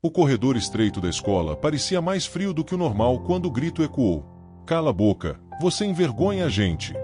O corredor estreito da escola parecia mais frio do que o normal quando o grito ecoou. "Cala a boca, você envergonha a gente."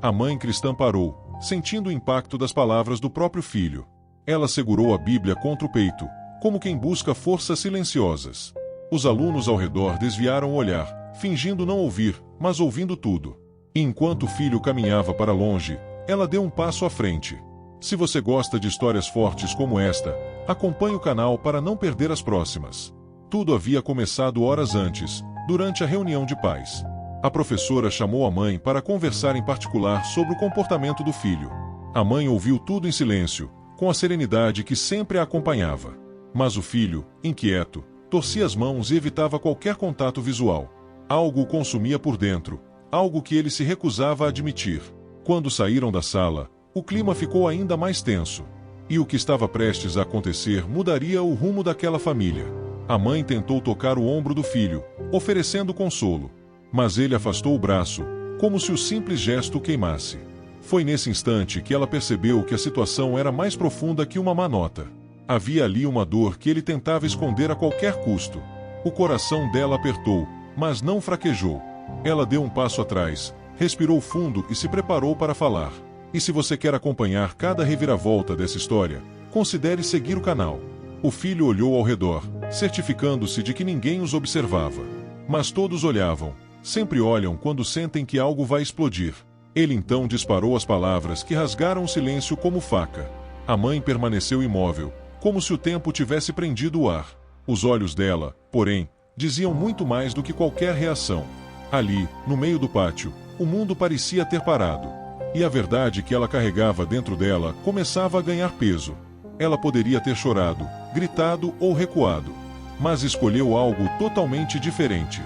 A mãe cristã parou, sentindo o impacto das palavras do próprio filho. Ela segurou a Bíblia contra o peito, como quem busca forças silenciosas. Os alunos ao redor desviaram o olhar, fingindo não ouvir, mas ouvindo tudo. E enquanto o filho caminhava para longe, ela deu um passo à frente. Se você gosta de histórias fortes como esta, acompanhe o canal para não perder as próximas. Tudo havia começado horas antes, durante a reunião de pais. A professora chamou a mãe para conversar em particular sobre o comportamento do filho. A mãe ouviu tudo em silêncio, com a serenidade que sempre a acompanhava. Mas o filho, inquieto, torcia as mãos e evitava qualquer contato visual. Algo o consumia por dentro, algo que ele se recusava a admitir. Quando saíram da sala, o clima ficou ainda mais tenso. E o que estava prestes a acontecer mudaria o rumo daquela família. A mãe tentou tocar o ombro do filho, oferecendo consolo. Mas ele afastou o braço, como se o simples gesto o queimasse. Foi nesse instante que ela percebeu que a situação era mais profunda que uma má nota. Havia ali uma dor que ele tentava esconder a qualquer custo. O coração dela apertou, mas não fraquejou. Ela deu um passo atrás, respirou fundo e se preparou para falar. E se você quer acompanhar cada reviravolta dessa história, considere seguir o canal. O filho olhou ao redor, certificando-se de que ninguém os observava. Mas todos olhavam. Sempre olham quando sentem que algo vai explodir. Ele então disparou as palavras que rasgaram o silêncio como faca. A mãe permaneceu imóvel, como se o tempo tivesse prendido o ar. Os olhos dela, porém, diziam muito mais do que qualquer reação. Ali, no meio do pátio, o mundo parecia ter parado. E a verdade que ela carregava dentro dela começava a ganhar peso. Ela poderia ter chorado, gritado ou recuado. Mas escolheu algo totalmente diferente.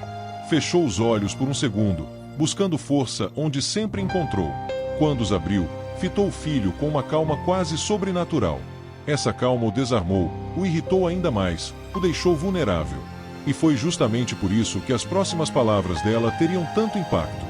Fechou os olhos por um segundo, buscando força onde sempre encontrou. Quando os abriu, fitou o filho com uma calma quase sobrenatural. Essa calma o desarmou, o irritou ainda mais, o deixou vulnerável. E foi justamente por isso que as próximas palavras dela teriam tanto impacto.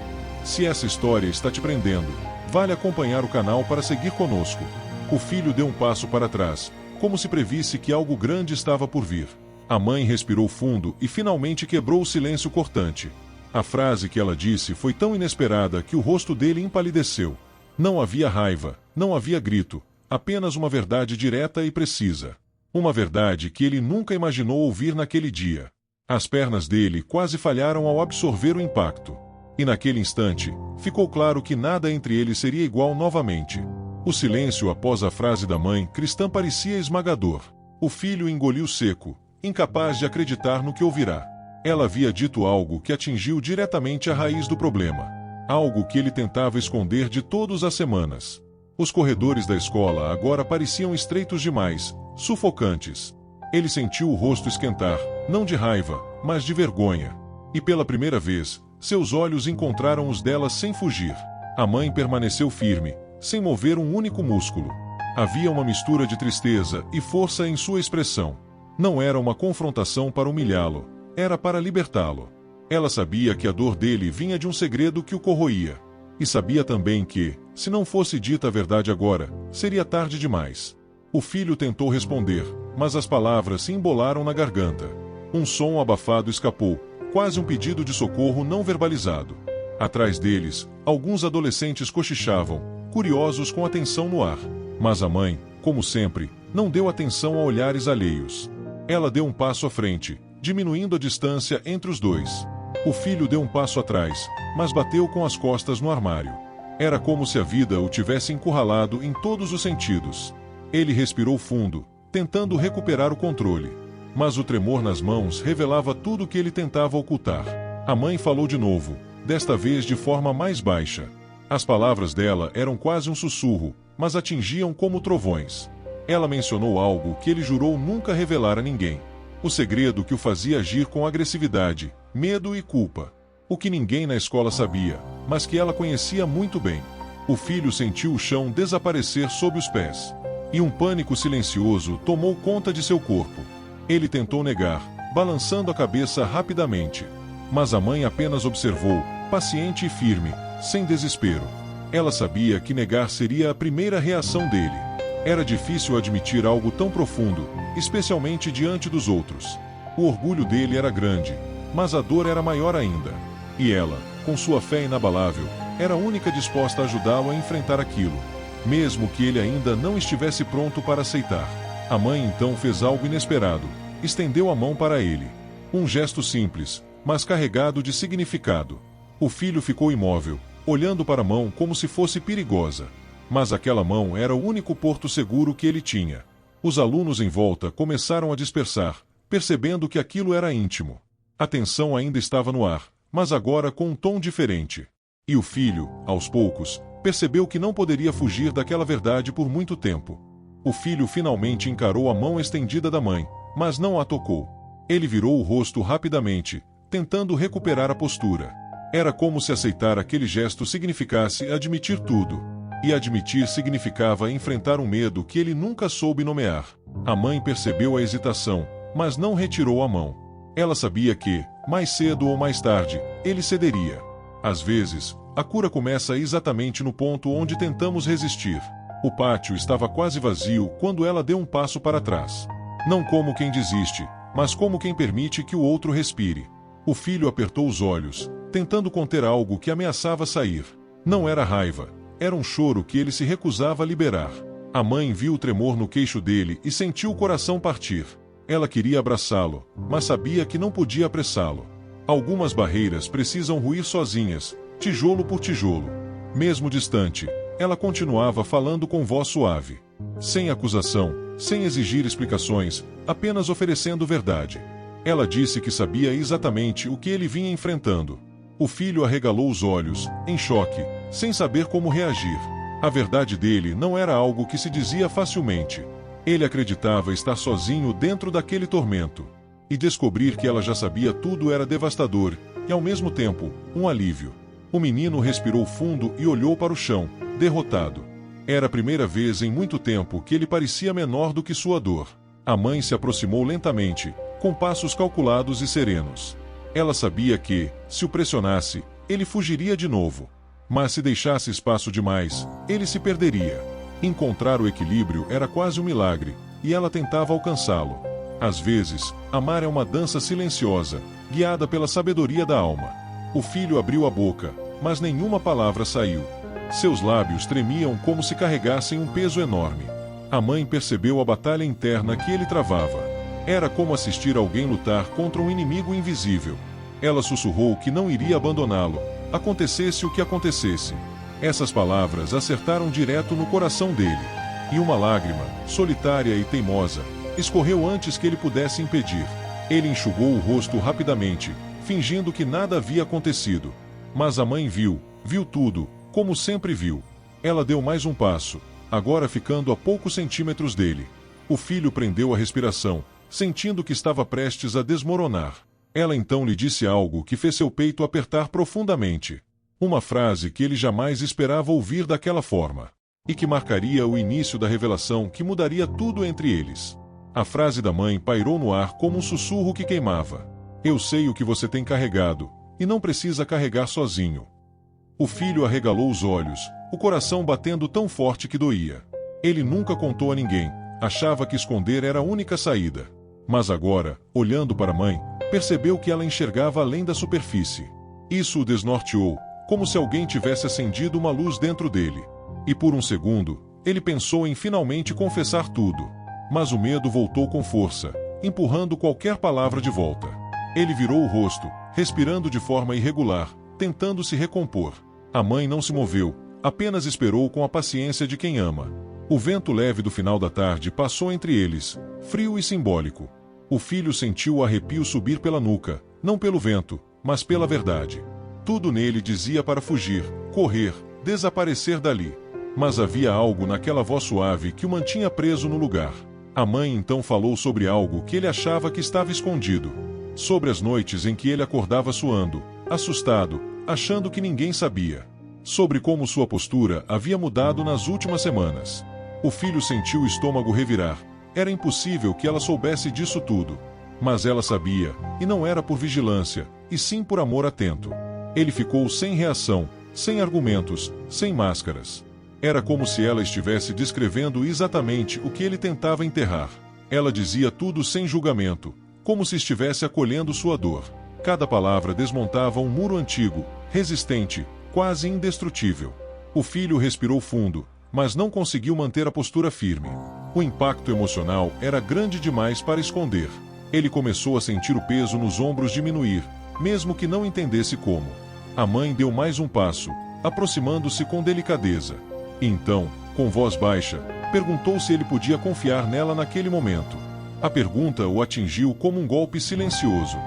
Se essa história está te prendendo, vale acompanhar o canal para seguir conosco. O filho deu um passo para trás, como se previsse que algo grande estava por vir. A mãe respirou fundo e finalmente quebrou o silêncio cortante. A frase que ela disse foi tão inesperada que o rosto dele empalideceu. Não havia raiva, não havia grito, apenas uma verdade direta e precisa. Uma verdade que ele nunca imaginou ouvir naquele dia. As pernas dele quase falharam ao absorver o impacto. E naquele instante, ficou claro que nada entre eles seria igual novamente. O silêncio após a frase da mãe cristã parecia esmagador. O filho engoliu seco, incapaz de acreditar no que ouvirá. Ela havia dito algo que atingiu diretamente a raiz do problema. Algo que ele tentava esconder de todas as semanas. Os corredores da escola agora pareciam estreitos demais, sufocantes. Ele sentiu o rosto esquentar, não de raiva, mas de vergonha. E pela primeira vez, seus olhos encontraram os dela sem fugir. A mãe permaneceu firme, sem mover um único músculo. Havia uma mistura de tristeza e força em sua expressão. Não era uma confrontação para humilhá-lo, era para libertá-lo. Ela sabia que a dor dele vinha de um segredo que o corroía. E sabia também que, se não fosse dita a verdade agora, seria tarde demais. O filho tentou responder, mas as palavras se embolaram na garganta. Um som abafado escapou, quase um pedido de socorro não verbalizado. Atrás deles, alguns adolescentes cochichavam, curiosos com a tensão no ar. Mas a mãe, como sempre, não deu atenção a olhares alheios. Ela deu um passo à frente, diminuindo a distância entre os dois. O filho deu um passo atrás, mas bateu com as costas no armário. Era como se a vida o tivesse encurralado em todos os sentidos. Ele respirou fundo, tentando recuperar o controle. Mas o tremor nas mãos revelava tudo o que ele tentava ocultar. A mãe falou de novo, desta vez de forma mais baixa. As palavras dela eram quase um sussurro, mas atingiam como trovões. Ela mencionou algo que ele jurou nunca revelar a ninguém. O segredo que o fazia agir com agressividade, medo e culpa. O que ninguém na escola sabia, mas que ela conhecia muito bem. O filho sentiu o chão desaparecer sob os pés. E um pânico silencioso tomou conta de seu corpo. Ele tentou negar, balançando a cabeça rapidamente. Mas a mãe apenas observou, paciente e firme, sem desespero. Ela sabia que negar seria a primeira reação dele. Era difícil admitir algo tão profundo, especialmente diante dos outros. O orgulho dele era grande, mas a dor era maior ainda. E ela, com sua fé inabalável, era a única disposta a ajudá-lo a enfrentar aquilo, mesmo que ele ainda não estivesse pronto para aceitar. A mãe então fez algo inesperado, estendeu a mão para ele. Um gesto simples, mas carregado de significado. O filho ficou imóvel, olhando para a mão como se fosse perigosa. Mas aquela mão era o único porto seguro que ele tinha. Os alunos em volta começaram a dispersar, percebendo que aquilo era íntimo. A tensão ainda estava no ar, mas agora com um tom diferente. E o filho, aos poucos, percebeu que não poderia fugir daquela verdade por muito tempo. O filho finalmente encarou a mão estendida da mãe, mas não a tocou. Ele virou o rosto rapidamente, tentando recuperar a postura. Era como se aceitar aquele gesto significasse admitir tudo. E admitir significava enfrentar um medo que ele nunca soube nomear. A mãe percebeu a hesitação, mas não retirou a mão. Ela sabia que, mais cedo ou mais tarde, ele cederia. Às vezes, a cura começa exatamente no ponto onde tentamos resistir. O pátio estava quase vazio quando ela deu um passo para trás. Não como quem desiste, mas como quem permite que o outro respire. O filho apertou os olhos, tentando conter algo que ameaçava sair. Não era raiva. Era um choro que ele se recusava a liberar. A mãe viu o tremor no queixo dele e sentiu o coração partir. Ela queria abraçá-lo, mas sabia que não podia apressá-lo. Algumas barreiras precisam ruir sozinhas, tijolo por tijolo. Mesmo distante, ela continuava falando com voz suave. Sem acusação, sem exigir explicações, apenas oferecendo verdade. Ela disse que sabia exatamente o que ele vinha enfrentando. O filho arregalou os olhos, em choque, sem saber como reagir. A verdade dele não era algo que se dizia facilmente. Ele acreditava estar sozinho dentro daquele tormento. E descobrir que ela já sabia tudo era devastador, e ao mesmo tempo, um alívio. O menino respirou fundo e olhou para o chão, derrotado. Era a primeira vez em muito tempo que ele parecia menor do que sua dor. A mãe se aproximou lentamente, com passos calculados e serenos. Ela sabia que, se o pressionasse, ele fugiria de novo. Mas se deixasse espaço demais, ele se perderia. Encontrar o equilíbrio era quase um milagre, e ela tentava alcançá-lo. Às vezes, amar é uma dança silenciosa, guiada pela sabedoria da alma. O filho abriu a boca, mas nenhuma palavra saiu. Seus lábios tremiam como se carregassem um peso enorme. A mãe percebeu a batalha interna que ele travava. Era como assistir alguém lutar contra um inimigo invisível. Ela sussurrou que não iria abandoná-lo, acontecesse o que acontecesse. Essas palavras acertaram direto no coração dele. E uma lágrima, solitária e teimosa, escorreu antes que ele pudesse impedir. Ele enxugou o rosto rapidamente, fingindo que nada havia acontecido. Mas a mãe viu tudo, como sempre viu. Ela deu mais um passo, agora ficando a poucos centímetros dele. O filho prendeu a respiração, sentindo que estava prestes a desmoronar. Ela então lhe disse algo que fez seu peito apertar profundamente. Uma frase que ele jamais esperava ouvir daquela forma. E que marcaria o início da revelação que mudaria tudo entre eles. A frase da mãe pairou no ar como um sussurro que queimava. Eu sei o que você tem carregado, e não precisa carregar sozinho. O filho arregalou os olhos, o coração batendo tão forte que doía. Ele nunca contou a ninguém, achava que esconder era a única saída. Mas agora, olhando para a mãe, percebeu que ela enxergava além da superfície. Isso o desnorteou, como se alguém tivesse acendido uma luz dentro dele. E por um segundo, ele pensou em finalmente confessar tudo. Mas o medo voltou com força, empurrando qualquer palavra de volta. Ele virou o rosto, respirando de forma irregular, tentando se recompor. A mãe não se moveu, apenas esperou com a paciência de quem ama. O vento leve do final da tarde passou entre eles, frio e simbólico. O filho sentiu o arrepio subir pela nuca, não pelo vento, mas pela verdade. Tudo nele dizia para fugir, correr, desaparecer dali. Mas havia algo naquela voz suave que o mantinha preso no lugar. A mãe então falou sobre algo que ele achava que estava escondido. Sobre as noites em que ele acordava suando, assustado, achando que ninguém sabia. Sobre como sua postura havia mudado nas últimas semanas. O filho sentiu o estômago revirar. Era impossível que ela soubesse disso tudo. Mas ela sabia, e não era por vigilância, e sim por amor atento. Ele ficou sem reação, sem argumentos, sem máscaras. Era como se ela estivesse descrevendo exatamente o que ele tentava enterrar. Ela dizia tudo sem julgamento, como se estivesse acolhendo sua dor. Cada palavra desmontava um muro antigo, resistente, quase indestrutível. O filho respirou fundo, mas não conseguiu manter a postura firme. O impacto emocional era grande demais para esconder. Ele começou a sentir o peso nos ombros diminuir, mesmo que não entendesse como. A mãe deu mais um passo, aproximando-se com delicadeza. Então, com voz baixa, perguntou se ele podia confiar nela naquele momento. A pergunta o atingiu como um golpe silencioso.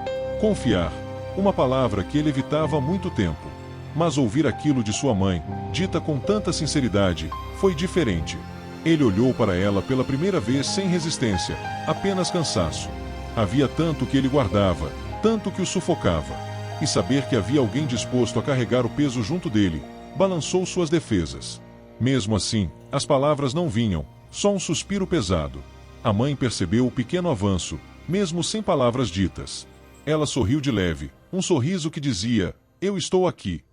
Confiar, uma palavra que ele evitava há muito tempo. Mas ouvir aquilo de sua mãe, dita com tanta sinceridade, foi diferente. Ele olhou para ela pela primeira vez sem resistência, apenas cansaço. Havia tanto que ele guardava, tanto que o sufocava. E saber que havia alguém disposto a carregar o peso junto dele, balançou suas defesas. Mesmo assim, as palavras não vinham, só um suspiro pesado. A mãe percebeu o pequeno avanço, mesmo sem palavras ditas. Ela sorriu de leve, um sorriso que dizia, "Eu estou aqui."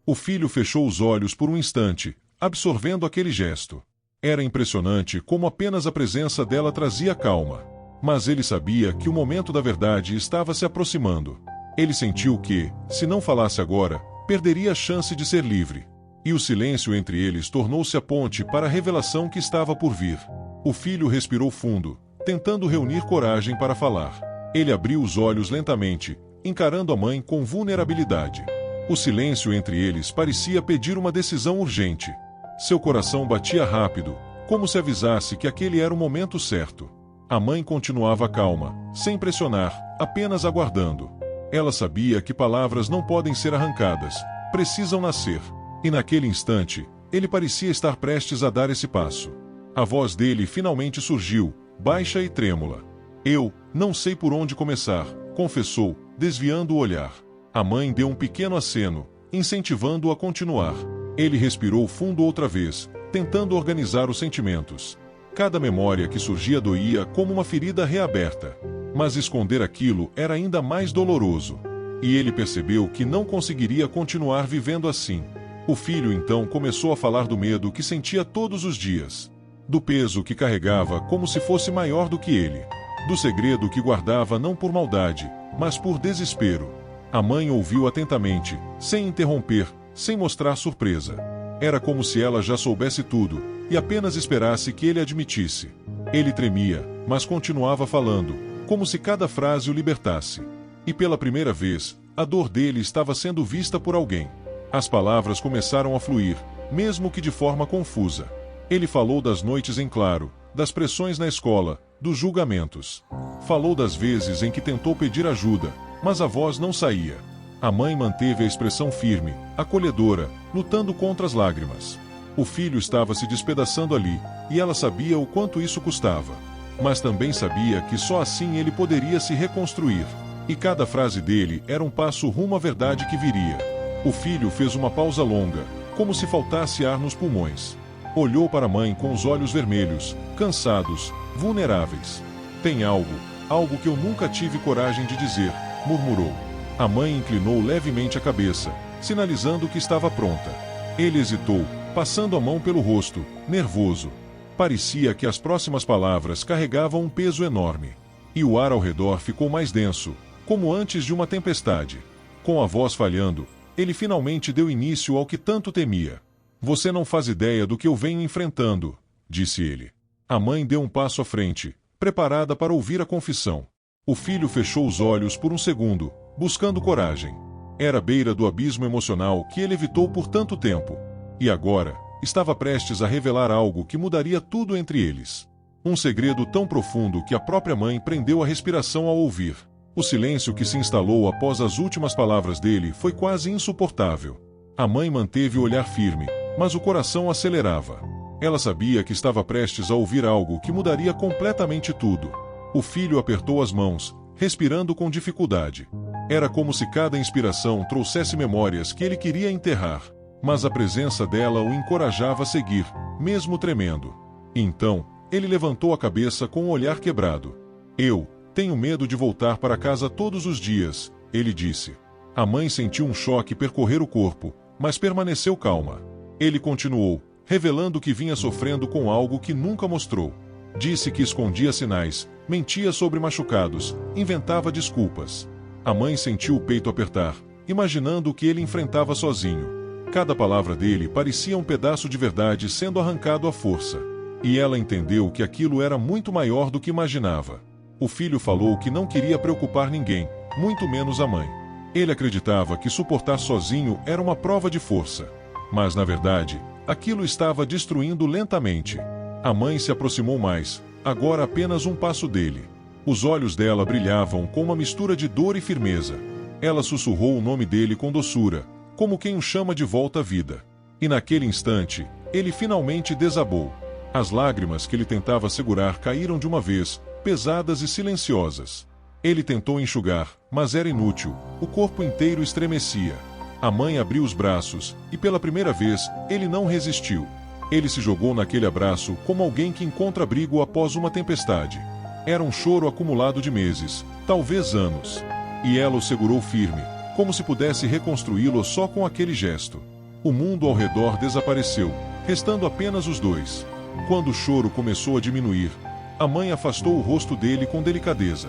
O filho fechou os olhos por um instante, absorvendo aquele gesto. Era impressionante como apenas a presença dela trazia calma. Mas ele sabia que o momento da verdade estava se aproximando. Ele sentiu que, se não falasse agora, perderia a chance de ser livre. E o silêncio entre eles tornou-se a ponte para a revelação que estava por vir. O filho respirou fundo, tentando reunir coragem para falar. Ele abriu os olhos lentamente, encarando a mãe com vulnerabilidade. O silêncio entre eles parecia pedir uma decisão urgente. Seu coração batia rápido, como se avisasse que aquele era o momento certo. A mãe continuava calma, sem pressionar, apenas aguardando. Ela sabia que palavras não podem ser arrancadas, precisam nascer. E naquele instante, ele parecia estar prestes a dar esse passo. A voz dele finalmente surgiu, baixa e trêmula. "Eu não sei por onde começar", confessou, desviando o olhar. A mãe deu um pequeno aceno, incentivando-o a continuar. Ele respirou fundo outra vez, tentando organizar os sentimentos. Cada memória que surgia doía como uma ferida reaberta. Mas esconder aquilo era ainda mais doloroso. E ele percebeu que não conseguiria continuar vivendo assim. O filho então começou a falar do medo que sentia todos os dias. Do peso que carregava como se fosse maior do que ele. Do segredo que guardava não por maldade, mas por desespero. A mãe ouviu atentamente, sem interromper, sem mostrar surpresa. Era como se ela já soubesse tudo, e apenas esperasse que ele admitisse. Ele tremia, mas continuava falando, como se cada frase o libertasse. E pela primeira vez, a dor dele estava sendo vista por alguém. As palavras começaram a fluir, mesmo que de forma confusa. Ele falou das noites em claro, das pressões na escola, dos julgamentos. Falou das vezes em que tentou pedir ajuda, mas a voz não saía. A mãe manteve a expressão firme, acolhedora, lutando contra as lágrimas. O filho estava se despedaçando ali, e ela sabia o quanto isso custava. Mas também sabia que só assim ele poderia se reconstruir. E cada frase dele era um passo rumo à verdade que viria. O filho fez uma pausa longa, como se faltasse ar nos pulmões. Olhou para a mãe com os olhos vermelhos, cansados, vulneráveis. "Tem algo que eu nunca tive coragem de dizer", murmurou. A mãe inclinou levemente a cabeça, sinalizando que estava pronta. Ele hesitou, passando a mão pelo rosto, nervoso. Parecia que as próximas palavras carregavam um peso enorme. E o ar ao redor ficou mais denso, como antes de uma tempestade. Com a voz falhando, ele finalmente deu início ao que tanto temia. "Você não faz ideia do que eu venho enfrentando", disse ele. A mãe deu um passo à frente, preparada para ouvir a confissão. O filho fechou os olhos por um segundo, buscando coragem. Era à beira do abismo emocional que ele evitou por tanto tempo. E agora, estava prestes a revelar algo que mudaria tudo entre eles. Um segredo tão profundo que a própria mãe prendeu a respiração ao ouvir. O silêncio que se instalou após as últimas palavras dele foi quase insuportável. A mãe manteve o olhar firme, mas o coração acelerava. Ela sabia que estava prestes a ouvir algo que mudaria completamente tudo. O filho apertou as mãos, respirando com dificuldade. Era como se cada inspiração trouxesse memórias que ele queria enterrar, mas a presença dela o encorajava a seguir, mesmo tremendo. Então, ele levantou a cabeça com o olhar quebrado. "Eu tenho medo de voltar para casa todos os dias", ele disse. A mãe sentiu um choque percorrer o corpo, mas permaneceu calma. Ele continuou, revelando que vinha sofrendo com algo que nunca mostrou. Disse que escondia sinais, mentia sobre machucados, inventava desculpas. A mãe sentiu o peito apertar, imaginando o que ele enfrentava sozinho. Cada palavra dele parecia um pedaço de verdade sendo arrancado à força. E ela entendeu que aquilo era muito maior do que imaginava. O filho falou que não queria preocupar ninguém, muito menos a mãe. Ele acreditava que suportar sozinho era uma prova de força. Mas, na verdade, aquilo estava destruindo lentamente. A mãe se aproximou mais, agora apenas um passo dele. Os olhos dela brilhavam com uma mistura de dor e firmeza. Ela sussurrou o nome dele com doçura, como quem o chama de volta à vida. E naquele instante, ele finalmente desabou. As lágrimas que ele tentava segurar caíram de uma vez, pesadas e silenciosas. Ele tentou enxugar, mas era inútil, o corpo inteiro estremecia. A mãe abriu os braços, e pela primeira vez, ele não resistiu. Ele se jogou naquele abraço como alguém que encontra abrigo após uma tempestade. Era um choro acumulado de meses, talvez anos. E ela o segurou firme, como se pudesse reconstruí-lo só com aquele gesto. O mundo ao redor desapareceu, restando apenas os dois. Quando o choro começou a diminuir, a mãe afastou o rosto dele com delicadeza.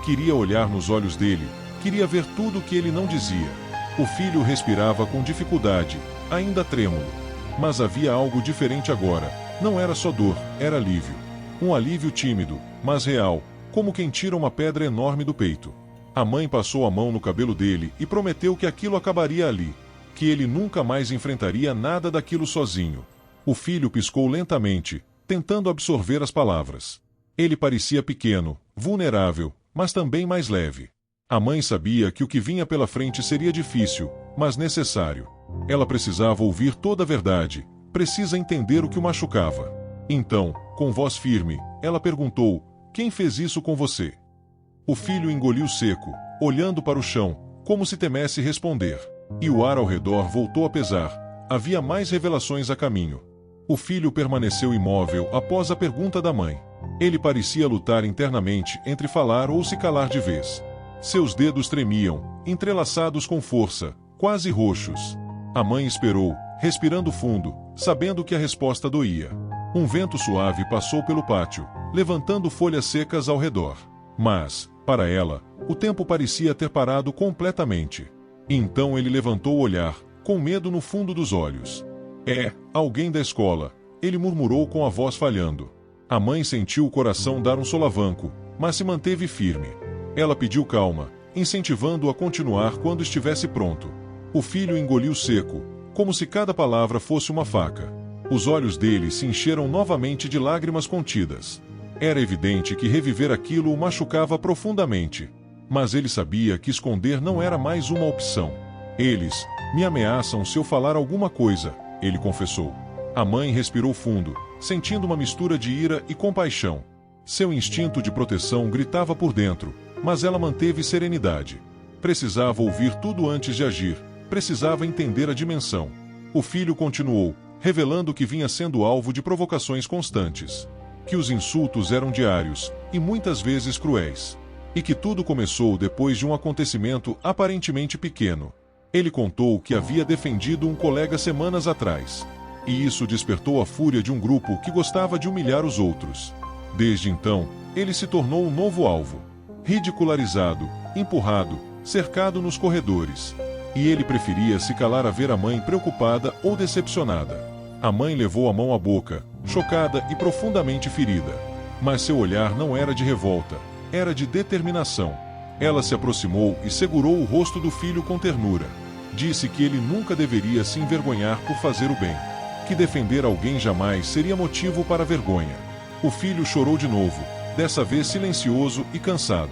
Queria olhar nos olhos dele, queria ver tudo o que ele não dizia. O filho respirava com dificuldade, ainda trêmulo. Mas havia algo diferente agora. Não era só dor, era alívio. Um alívio tímido, mas real, como quem tira uma pedra enorme do peito. A mãe passou a mão no cabelo dele e prometeu que aquilo acabaria ali, que ele nunca mais enfrentaria nada daquilo sozinho. O filho piscou lentamente, tentando absorver as palavras. Ele parecia pequeno, vulnerável, mas também mais leve. A mãe sabia que o que vinha pela frente seria difícil, mas necessário. Ela precisava ouvir toda a verdade, precisa entender o que o machucava. Então, com voz firme, ela perguntou: "Quem fez isso com você?" O filho engoliu seco, olhando para o chão, como se temesse responder. E o ar ao redor voltou a pesar. Havia mais revelações a caminho. O filho permaneceu imóvel após a pergunta da mãe. Ele parecia lutar internamente entre falar ou se calar de vez. Seus dedos tremiam, entrelaçados com força, quase roxos. A mãe esperou, respirando fundo, sabendo que a resposta doía. Um vento suave passou pelo pátio, levantando folhas secas ao redor. Mas, para ela, o tempo parecia ter parado completamente. Então ele levantou o olhar, com medo no fundo dos olhos. "É, alguém da escola", ele murmurou com a voz falhando. A mãe sentiu o coração dar um solavanco, mas se manteve firme. Ela pediu calma, incentivando-o a continuar quando estivesse pronto. O filho engoliu seco, como se cada palavra fosse uma faca. Os olhos dele se encheram novamente de lágrimas contidas. Era evidente que reviver aquilo o machucava profundamente. Mas ele sabia que esconder não era mais uma opção. "Eles me ameaçam se eu falar alguma coisa", ele confessou. A mãe respirou fundo, sentindo uma mistura de ira e compaixão. Seu instinto de proteção gritava por dentro, mas ela manteve serenidade. Precisava ouvir tudo antes de agir, precisava entender a dimensão. O filho continuou, revelando que vinha sendo alvo de provocações constantes. Que os insultos eram diários, e muitas vezes cruéis. E que tudo começou depois de um acontecimento aparentemente pequeno. Ele contou que havia defendido um colega semanas atrás. E isso despertou a fúria de um grupo que gostava de humilhar os outros. Desde então, ele se tornou um novo alvo. Ridicularizado, empurrado, cercado nos corredores. E ele preferia se calar a ver a mãe preocupada ou decepcionada. A mãe levou a mão à boca, chocada e profundamente ferida. Mas seu olhar não era de revolta, era de determinação. Ela se aproximou e segurou o rosto do filho com ternura. Disse que ele nunca deveria se envergonhar por fazer o bem. Que defender alguém jamais seria motivo para vergonha. O filho chorou de novo, dessa vez silencioso e cansado.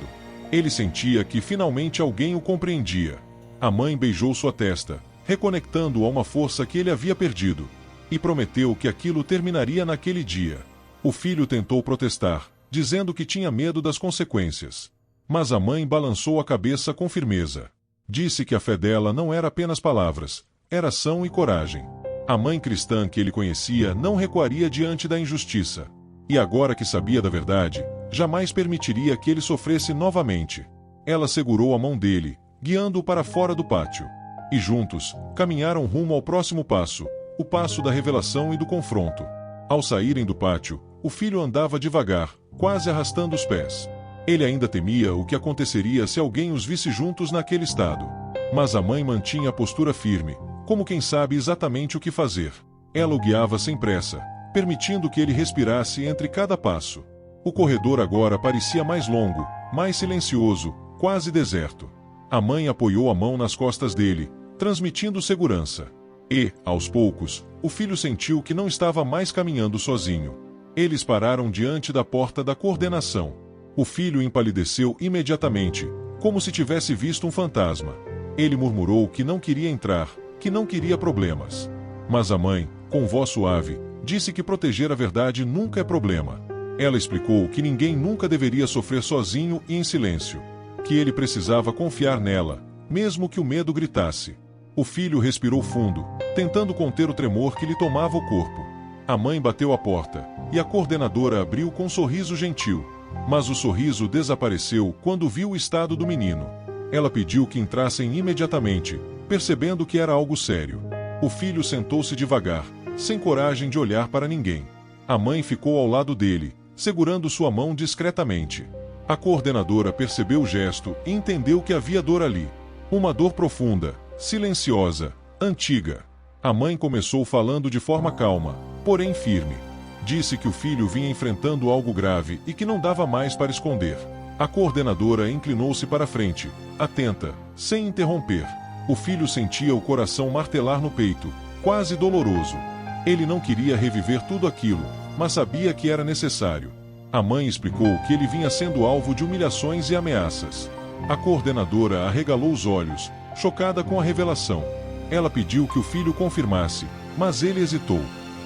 Ele sentia que finalmente alguém o compreendia. A mãe beijou sua testa, reconectando-o a uma força que ele havia perdido. E prometeu que aquilo terminaria naquele dia. O filho tentou protestar, dizendo que tinha medo das consequências. Mas a mãe balançou a cabeça com firmeza. Disse que a fé dela não era apenas palavras, era ação e coragem. A mãe cristã que ele conhecia não recuaria diante da injustiça. E agora que sabia da verdade, jamais permitiria que ele sofresse novamente. Ela segurou a mão dele, guiando-o para fora do pátio. E juntos, caminharam rumo ao próximo passo, o passo da revelação e do confronto. Ao saírem do pátio, o filho andava devagar, quase arrastando os pés. Ele ainda temia o que aconteceria se alguém os visse juntos naquele estado. Mas a mãe mantinha a postura firme, como quem sabe exatamente o que fazer. Ela o guiava sem pressa, permitindo que ele respirasse entre cada passo. O corredor agora parecia mais longo, mais silencioso, quase deserto. A mãe apoiou a mão nas costas dele, transmitindo segurança. E, aos poucos, o filho sentiu que não estava mais caminhando sozinho. Eles pararam diante da porta da coordenação. O filho empalideceu imediatamente, como se tivesse visto um fantasma. Ele murmurou que não queria entrar, que não queria problemas. Mas a mãe, com voz suave, disse que proteger a verdade nunca é problema. Ela explicou que ninguém nunca deveria sofrer sozinho e em silêncio. Que ele precisava confiar nela, mesmo que o medo gritasse. O filho respirou fundo, tentando conter o tremor que lhe tomava o corpo. A mãe bateu a porta, e a coordenadora abriu com um sorriso gentil. Mas o sorriso desapareceu quando viu o estado do menino. Ela pediu que entrassem imediatamente, percebendo que era algo sério. O filho sentou-se devagar, sem coragem de olhar para ninguém. A mãe ficou ao lado dele, segurando sua mão discretamente. A coordenadora percebeu o gesto e entendeu que havia dor ali. Uma dor profunda, silenciosa, antiga. A mãe começou falando de forma calma, porém firme. Disse que o filho vinha enfrentando algo grave e que não dava mais para esconder. A coordenadora inclinou-se para a frente, atenta, sem interromper. O filho sentia o coração martelar no peito, quase doloroso. Ele não queria reviver tudo aquilo, mas sabia que era necessário. A mãe explicou que ele vinha sendo alvo de humilhações e ameaças. A coordenadora arregalou os olhos, chocada com a revelação. Ela pediu que o filho confirmasse, mas ele hesitou.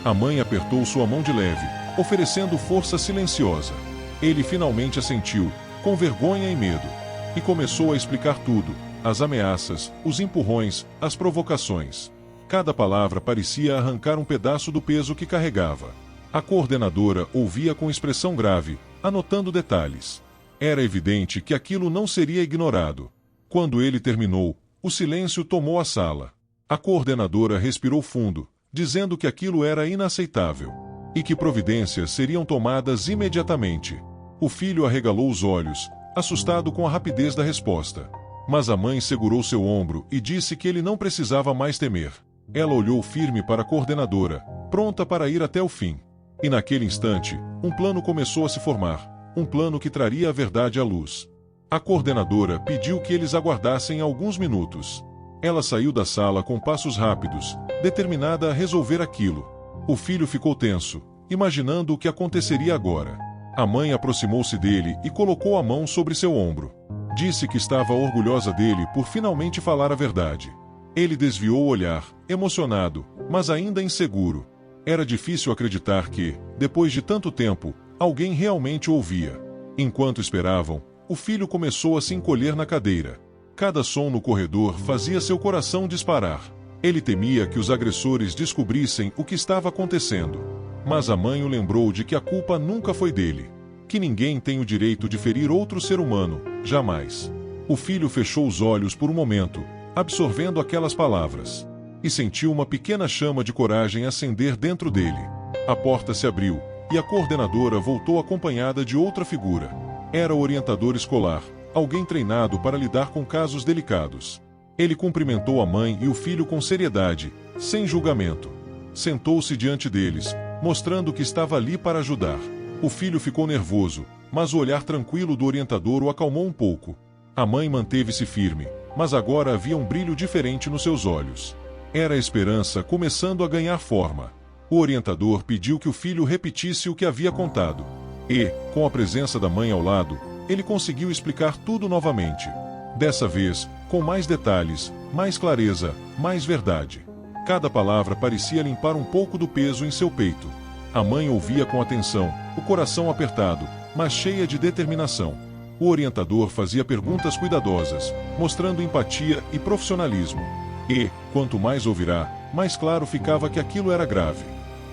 A mãe apertou sua mão de leve, oferecendo força silenciosa. Ele finalmente assentiu, com vergonha e medo. E começou a explicar tudo: as ameaças, os empurrões, as provocações. Cada palavra parecia arrancar um pedaço do peso que carregava. A coordenadora ouvia com expressão grave, anotando detalhes. Era evidente que aquilo não seria ignorado. Quando ele terminou, o silêncio tomou a sala. A coordenadora respirou fundo, dizendo que aquilo era inaceitável e que providências seriam tomadas imediatamente. O filho arregalou os olhos, assustado com a rapidez da resposta. Mas a mãe segurou seu ombro e disse que ele não precisava mais temer. Ela olhou firme para a coordenadora, pronta para ir até o fim. E naquele instante, um plano começou a se formar, um plano que traria a verdade à luz. A coordenadora pediu que eles aguardassem alguns minutos. Ela saiu da sala com passos rápidos, determinada a resolver aquilo. O filho ficou tenso, imaginando o que aconteceria agora. A mãe aproximou-se dele e colocou a mão sobre seu ombro. Disse que estava orgulhosa dele por finalmente falar a verdade. Ele desviou o olhar, emocionado, mas ainda inseguro. Era difícil acreditar que, depois de tanto tempo, alguém realmente o ouvia. Enquanto esperavam, o filho começou a se encolher na cadeira. Cada som no corredor fazia seu coração disparar. Ele temia que os agressores descobrissem o que estava acontecendo. Mas a mãe o lembrou de que a culpa nunca foi dele. Que ninguém tem o direito de ferir outro ser humano, jamais. O filho fechou os olhos por um momento, absorvendo aquelas palavras. E sentiu uma pequena chama de coragem acender dentro dele. A porta se abriu, e a coordenadora voltou acompanhada de outra figura. Era o orientador escolar, alguém treinado para lidar com casos delicados. Ele cumprimentou a mãe e o filho com seriedade, sem julgamento. Sentou-se diante deles, mostrando que estava ali para ajudar. O filho ficou nervoso, mas o olhar tranquilo do orientador o acalmou um pouco. A mãe manteve-se firme, mas agora havia um brilho diferente nos seus olhos. Era a esperança começando a ganhar forma. O orientador pediu que o filho repetisse o que havia contado. E, com a presença da mãe ao lado, ele conseguiu explicar tudo novamente. Dessa vez, com mais detalhes, mais clareza, mais verdade. Cada palavra parecia limpar um pouco do peso em seu peito. A mãe ouvia com atenção, o coração apertado, mas cheia de determinação. O orientador fazia perguntas cuidadosas, mostrando empatia e profissionalismo. E, quanto mais ouvirá, mais claro ficava que aquilo era grave.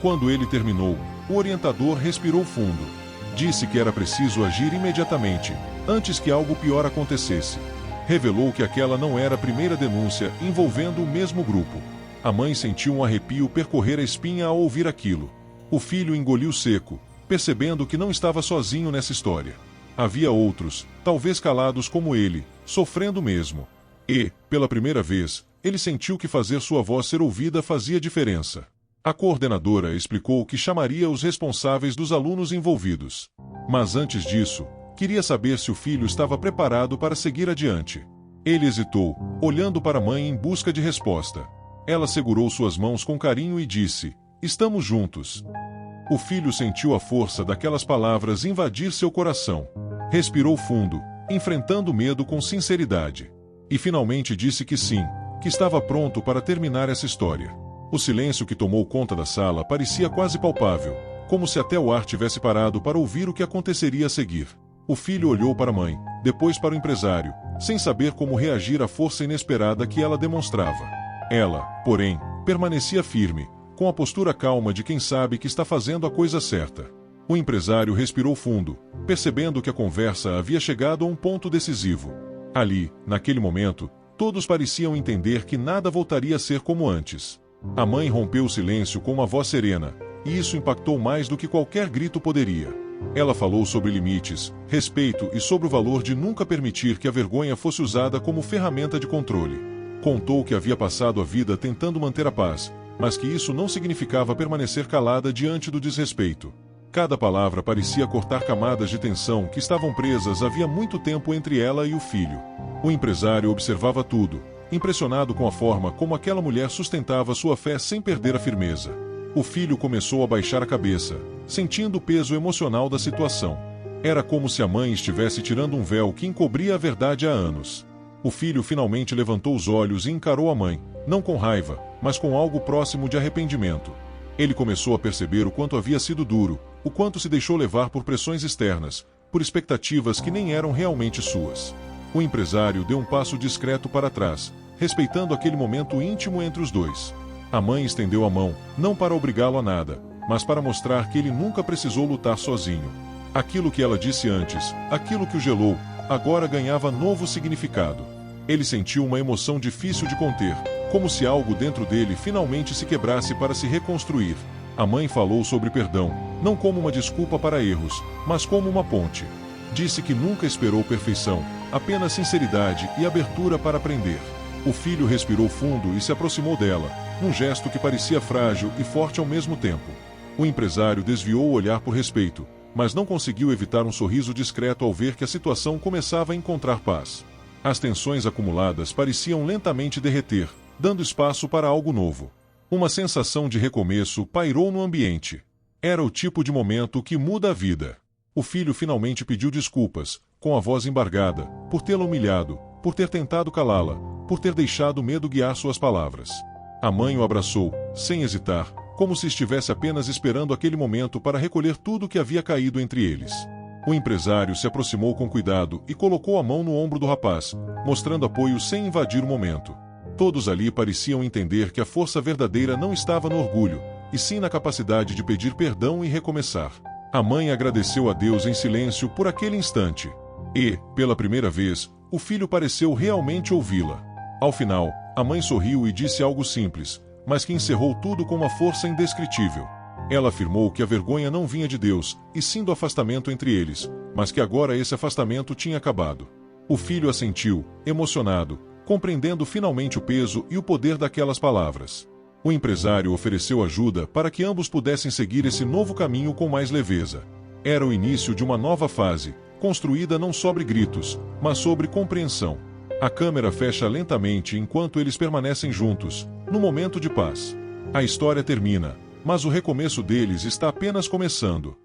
Quando ele terminou, o orientador respirou fundo. Disse que era preciso agir imediatamente, antes que algo pior acontecesse. Revelou que aquela não era a primeira denúncia envolvendo o mesmo grupo. A mãe sentiu um arrepio percorrer a espinha ao ouvir aquilo. O filho engoliu seco, percebendo que não estava sozinho nessa história. Havia outros, talvez calados como ele, sofrendo mesmo. E, pela primeira vez, ele sentiu que fazer sua voz ser ouvida fazia diferença. A coordenadora explicou que chamaria os responsáveis dos alunos envolvidos. Mas antes disso, queria saber se o filho estava preparado para seguir adiante. Ele hesitou, olhando para a mãe em busca de resposta. Ela segurou suas mãos com carinho e disse: "Estamos juntos." O filho sentiu a força daquelas palavras invadir seu coração. Respirou fundo, enfrentando o medo com sinceridade. E finalmente disse que sim, que estava pronto para terminar essa história. O silêncio que tomou conta da sala parecia quase palpável, como se até o ar tivesse parado para ouvir o que aconteceria a seguir. O filho olhou para a mãe, depois para o empresário, sem saber como reagir à força inesperada que ela demonstrava. Ela, porém, permanecia firme, com a postura calma de quem sabe que está fazendo a coisa certa. O empresário respirou fundo, percebendo que a conversa havia chegado a um ponto decisivo. Ali, naquele momento, todos pareciam entender que nada voltaria a ser como antes. A mãe rompeu o silêncio com uma voz serena, e isso impactou mais do que qualquer grito poderia. Ela falou sobre limites, respeito e sobre o valor de nunca permitir que a vergonha fosse usada como ferramenta de controle. Contou que havia passado a vida tentando manter a paz, mas que isso não significava permanecer calada diante do desrespeito. Cada palavra parecia cortar camadas de tensão que estavam presas havia muito tempo entre ela e o filho. O empresário observava tudo, impressionado com a forma como aquela mulher sustentava sua fé sem perder a firmeza. O filho começou a baixar a cabeça, sentindo o peso emocional da situação. Era como se a mãe estivesse tirando um véu que encobria a verdade há anos. O filho finalmente levantou os olhos e encarou a mãe, não com raiva, mas com algo próximo de arrependimento. Ele começou a perceber o quanto havia sido duro, o quanto se deixou levar por pressões externas, por expectativas que nem eram realmente suas. O empresário deu um passo discreto para trás, respeitando aquele momento íntimo entre os dois. A mãe estendeu a mão, não para obrigá-lo a nada, mas para mostrar que ele nunca precisou lutar sozinho. Aquilo que ela disse antes, aquilo que o gelou, agora ganhava novo significado. Ele sentiu uma emoção difícil de conter, como se algo dentro dele finalmente se quebrasse para se reconstruir. A mãe falou sobre perdão, não como uma desculpa para erros, mas como uma ponte. Disse que nunca esperou perfeição, apenas sinceridade e abertura para aprender. O filho respirou fundo e se aproximou dela, num gesto que parecia frágil e forte ao mesmo tempo. O empresário desviou o olhar por respeito, mas não conseguiu evitar um sorriso discreto ao ver que a situação começava a encontrar paz. As tensões acumuladas pareciam lentamente derreter, dando espaço para algo novo. Uma sensação de recomeço pairou no ambiente. Era o tipo de momento que muda a vida. O filho finalmente pediu desculpas, com a voz embargada, por tê-la humilhado, por ter tentado calá-la, por ter deixado o medo guiar suas palavras. A mãe o abraçou, sem hesitar, como se estivesse apenas esperando aquele momento para recolher tudo o que havia caído entre eles. O empresário se aproximou com cuidado e colocou a mão no ombro do rapaz, mostrando apoio sem invadir o momento. Todos ali pareciam entender que a força verdadeira não estava no orgulho, e sim na capacidade de pedir perdão e recomeçar. A mãe agradeceu a Deus em silêncio por aquele instante. E, pela primeira vez, o filho pareceu realmente ouvi-la. Ao final, a mãe sorriu e disse algo simples, mas que encerrou tudo com uma força indescritível. Ela afirmou que a vergonha não vinha de Deus, e sim do afastamento entre eles, mas que agora esse afastamento tinha acabado. O filho assentiu, emocionado, compreendendo finalmente o peso e o poder daquelas palavras. O empresário ofereceu ajuda para que ambos pudessem seguir esse novo caminho com mais leveza. Era o início de uma nova fase, construída não sobre gritos, mas sobre compreensão. A câmera fecha lentamente enquanto eles permanecem juntos, no momento de paz. A história termina, mas o recomeço deles está apenas começando.